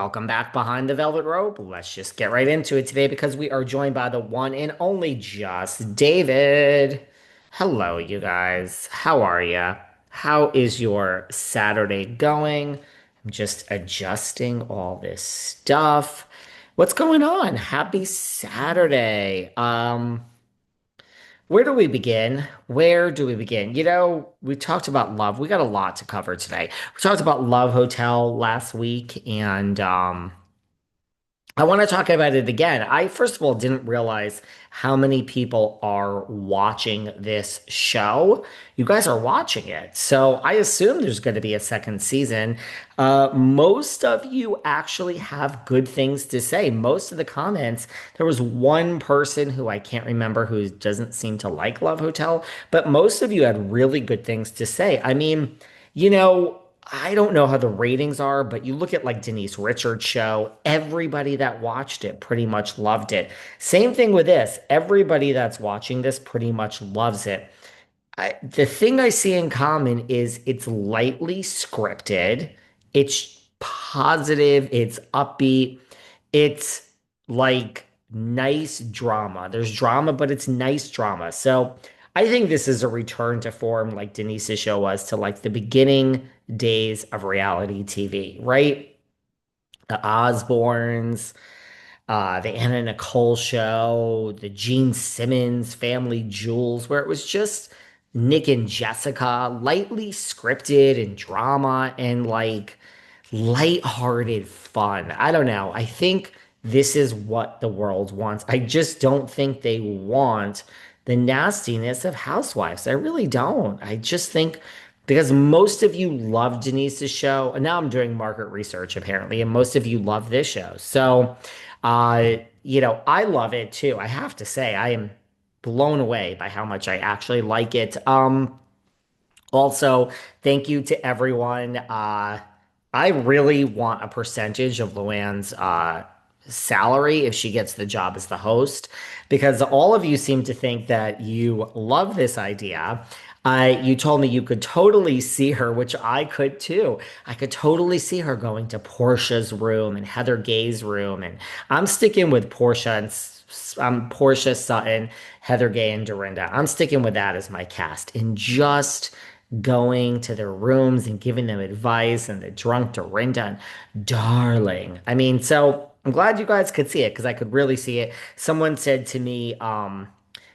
Welcome back behind the velvet rope. Let's just get right into it today because we are joined by the one and only Just David. Hello, you guys. How are ya? How is your Saturday going? I'm just adjusting all this stuff. What's going on? Happy Saturday. Where do we begin? Where do we begin? We talked about love. We got a lot to cover today. We talked about Love Hotel last week, and I want to talk about it again. I, first of all, didn't realize how many people are watching this show. You guys are watching it. So I assume there's going to be a second season. Most of you actually have good things to say. Most of the comments, there was one person who I can't remember who doesn't seem to like Love Hotel, but most of you had really good things to say. I mean, you know, I don't know how the ratings are, but you look at like Denise Richards' show, everybody that watched it pretty much loved it. Same thing with this. Everybody that's watching this pretty much loves it. The thing I see in common is it's lightly scripted, it's positive, it's upbeat, it's like nice drama. There's drama, but it's nice drama. So I think this is a return to form like Denise's show was to like the beginning days of reality TV, right? The Osbournes, the Anna Nicole show, the Gene Simmons Family Jewels, where it was just Nick and Jessica, lightly scripted and drama and like lighthearted fun. I don't know. I think this is what the world wants. I just don't think they want the nastiness of Housewives. I really don't. I just think because most of you love Denise's show, and now I'm doing market research apparently, and most of you love this show. So, I love it too. I have to say, I am blown away by how much I actually like it. Also, thank you to everyone. I really want a percentage of Luann's salary if she gets the job as the host, because all of you seem to think that you love this idea. You told me you could totally see her, which I could too. I could totally see her going to Portia's room and Heather Gay's room, and I'm sticking with Portia and Portia Sutton, Heather Gay, and Dorinda. I'm sticking with that as my cast, and just going to their rooms and giving them advice and the drunk Dorinda and darling. I mean, so I'm glad you guys could see it because I could really see it. Someone said to me,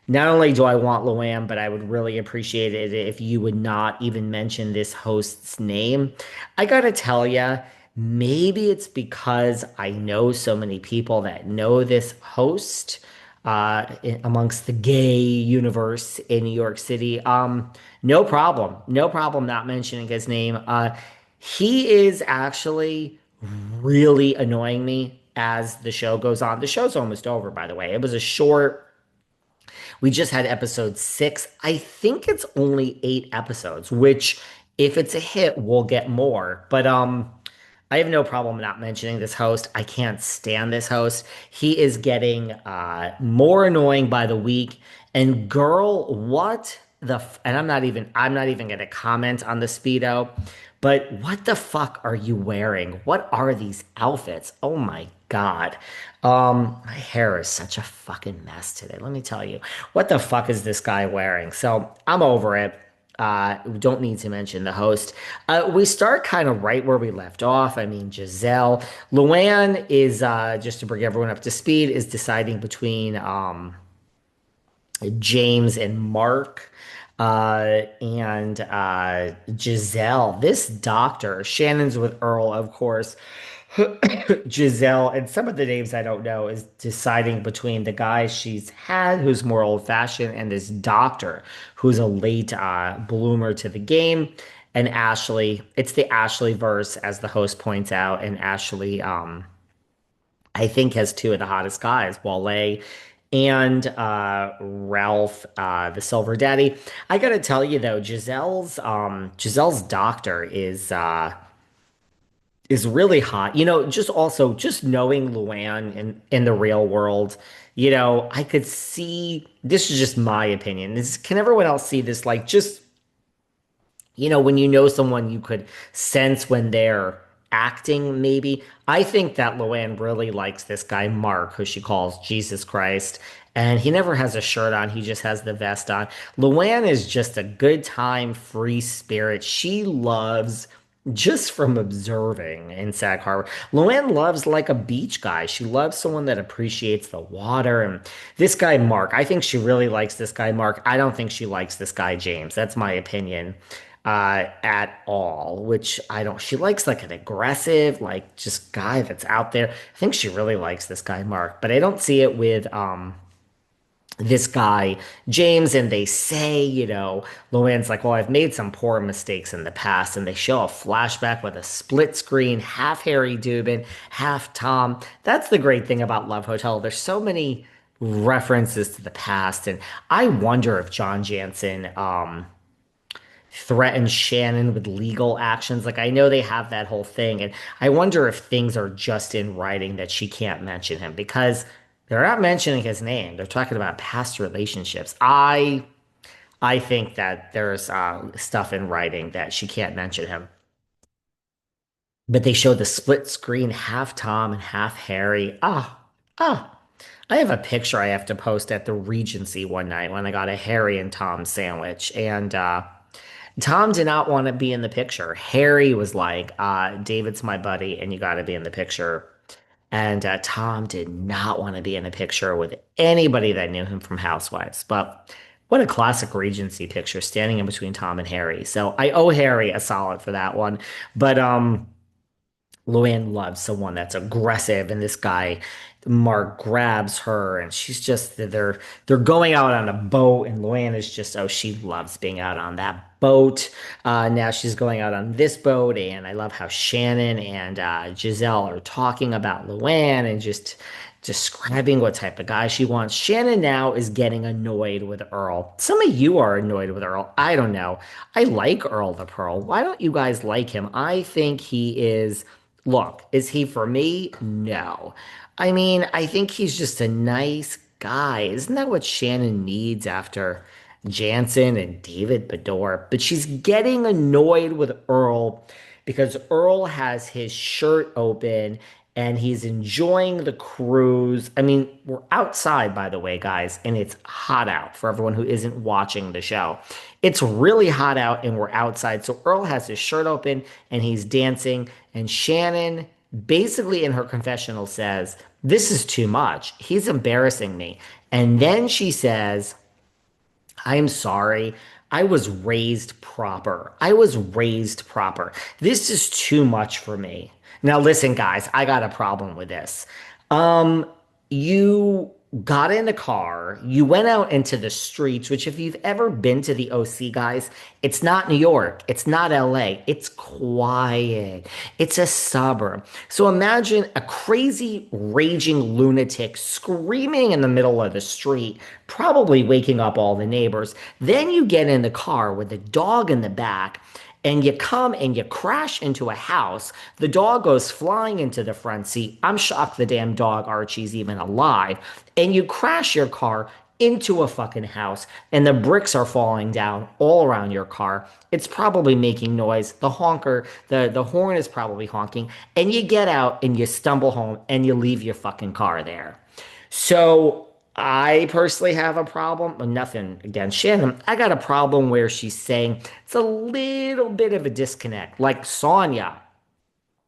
not only do I want Luann, but I would really appreciate it if you would not even mention this host's name. I gotta tell you, maybe it's because I know so many people that know this host amongst the gay universe in New York City. No problem. No problem not mentioning his name. He is actually really annoying me as the show goes on. The show's almost over, by the way. It was a short. We just had episode 6. I think it's only 8 episodes, which if it's a hit, we'll get more. But I have no problem not mentioning this host. I can't stand this host. He is getting more annoying by the week. And girl, and I'm not even gonna comment on the Speedo, but what the fuck are you wearing? What are these outfits? Oh my God. My hair is such a fucking mess today. Let me tell you. What the fuck is this guy wearing? So I'm over it. We don't need to mention the host. We start kind of right where we left off. I mean, Gizelle. Luann is, just to bring everyone up to speed, is deciding between James and Mark. And Gizelle, this doctor, Shannon's with Earl, of course. Gizelle, and some of the names I don't know, is deciding between the guy she's had, who's more old fashioned, and this doctor, who's a late bloomer to the game. And Ashley, it's the Ashley verse, as the host points out. And Ashley, I think, has two of the hottest guys, Wale and Ralph, the Silver Daddy. I gotta tell you though, Giselle's doctor is really hot. Just also just knowing Luann in the real world, I could see this is just my opinion. Can everyone else see this? Like just when you know someone, you could sense when they're acting, maybe. I think that Luann really likes this guy, Mark, who she calls Jesus Christ. And he never has a shirt on, he just has the vest on. Luann is just a good time, free spirit. She loves just from observing in Sag Harbor. Luann loves like a beach guy. She loves someone that appreciates the water. And this guy, Mark, I think she really likes this guy, Mark. I don't think she likes this guy, James. That's my opinion at all, which I don't. She likes like an aggressive, like just guy that's out there. I think she really likes this guy, Mark, but I don't see it with this guy, James, and they say, Luann's like, well, I've made some poor mistakes in the past, and they show a flashback with a split screen, half Harry Dubin, half Tom. That's the great thing about Love Hotel. There's so many references to the past, and I wonder if John Jansen threatens Shannon with legal actions. Like I know they have that whole thing, and I wonder if things are just in writing that she can't mention him because they're not mentioning his name. They're talking about past relationships. I think that there's stuff in writing that she can't mention him. But they show the split screen, half Tom and half Harry. Ah. I have a picture I have to post at the Regency one night when I got a Harry and Tom sandwich. And Tom did not want to be in the picture. Harry was like, David's my buddy, and you got to be in the picture. And Tom did not want to be in a picture with anybody that knew him from Housewives. But what a classic Regency picture standing in between Tom and Harry. So I owe Harry a solid for that one. But Luann loves someone that's aggressive, and this guy, Mark, grabs her, and she's just they're going out on a boat, and Luann is just she loves being out on that boat. Now she's going out on this boat, and I love how Shannon and Gizelle are talking about Luann and just describing what type of guy she wants. Shannon now is getting annoyed with Earl. Some of you are annoyed with Earl. I don't know. I like Earl the Pearl. Why don't you guys like him? I think he is. Look, is he for me? No. I mean, I think he's just a nice guy. Isn't that what Shannon needs after Jansen and David Beador? But she's getting annoyed with Earl because Earl has his shirt open and he's enjoying the cruise. I mean, we're outside, by the way, guys, and it's hot out for everyone who isn't watching the show. It's really hot out and we're outside. So Earl has his shirt open and he's dancing. And Shannon basically in her confessional says, this is too much. He's embarrassing me. And then she says, I'm sorry. I was raised proper. I was raised proper. This is too much for me. Now, listen, guys, I got a problem with this. Um, you got in the car, you went out into the streets, which, if you've ever been to the OC, guys, it's not New York, it's not LA, it's quiet, it's a suburb. So imagine a crazy, raging lunatic screaming in the middle of the street, probably waking up all the neighbors. Then you get in the car with the dog in the back and you come and you crash into a house. The dog goes flying into the front seat. I'm shocked the damn dog, Archie's even alive. And you crash your car into a fucking house, and the bricks are falling down all around your car. It's probably making noise. The honker, the horn is probably honking. And you get out and you stumble home and you leave your fucking car there. So I personally have a problem, nothing against Shannon. I got a problem where she's saying it's a little bit of a disconnect. Like Sonia,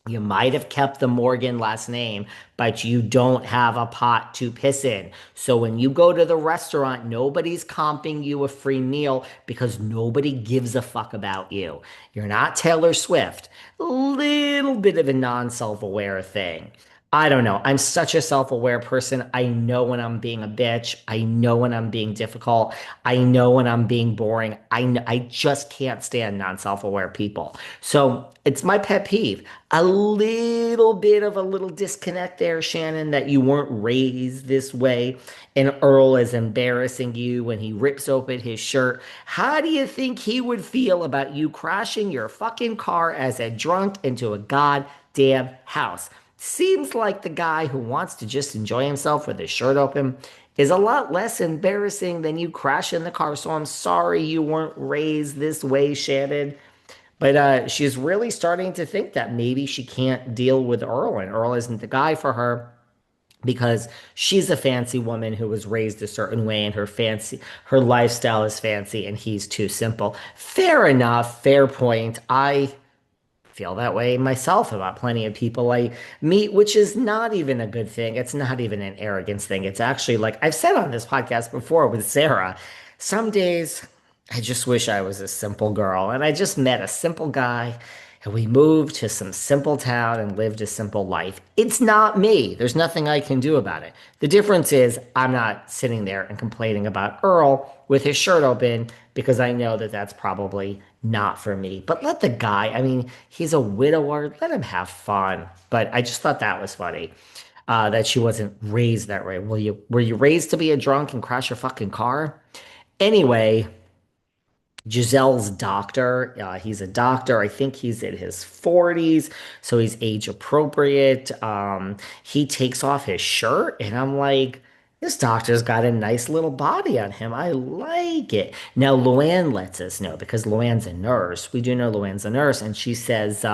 you might have kept the Morgan last name, but you don't have a pot to piss in. So when you go to the restaurant, nobody's comping you a free meal because nobody gives a fuck about you. You're not Taylor Swift. A little bit of a non-self-aware thing. I don't know. I'm such a self-aware person. I know when I'm being a bitch. I know when I'm being difficult. I know when I'm being boring. I just can't stand non-self-aware people. So it's my pet peeve. A little bit of a little disconnect there, Shannon, that you weren't raised this way. And Earl is embarrassing you when he rips open his shirt. How do you think he would feel about you crashing your fucking car as a drunk into a goddamn house? Seems like the guy who wants to just enjoy himself with his shirt open is a lot less embarrassing than you crash in the car. So I'm sorry you weren't raised this way, Shannon. But she's really starting to think that maybe she can't deal with Earl, and Earl isn't the guy for her because she's a fancy woman who was raised a certain way and her lifestyle is fancy and he's too simple. Fair enough, fair point. I feel that way myself about plenty of people I meet, which is not even a good thing. It's not even an arrogance thing. It's actually like I've said on this podcast before with Sarah, some days I just wish I was a simple girl and I just met a simple guy and we moved to some simple town and lived a simple life. It's not me. There's nothing I can do about it. The difference is I'm not sitting there and complaining about Earl with his shirt open because I know that that's probably not for me. But let the guy, I mean, he's a widower. Let him have fun. But I just thought that was funny. That she wasn't raised that way. Were you raised to be a drunk and crash your fucking car? Anyway, Giselle's doctor. He's a doctor. I think he's in his 40s, so he's age appropriate. He takes off his shirt, and I'm like, this doctor's got a nice little body on him. I like it. Now, Luann lets us know because Luann's a nurse. We do know Luann's a nurse, and she says,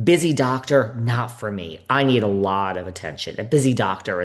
busy doctor, not for me. I need a lot of attention. A busy doctor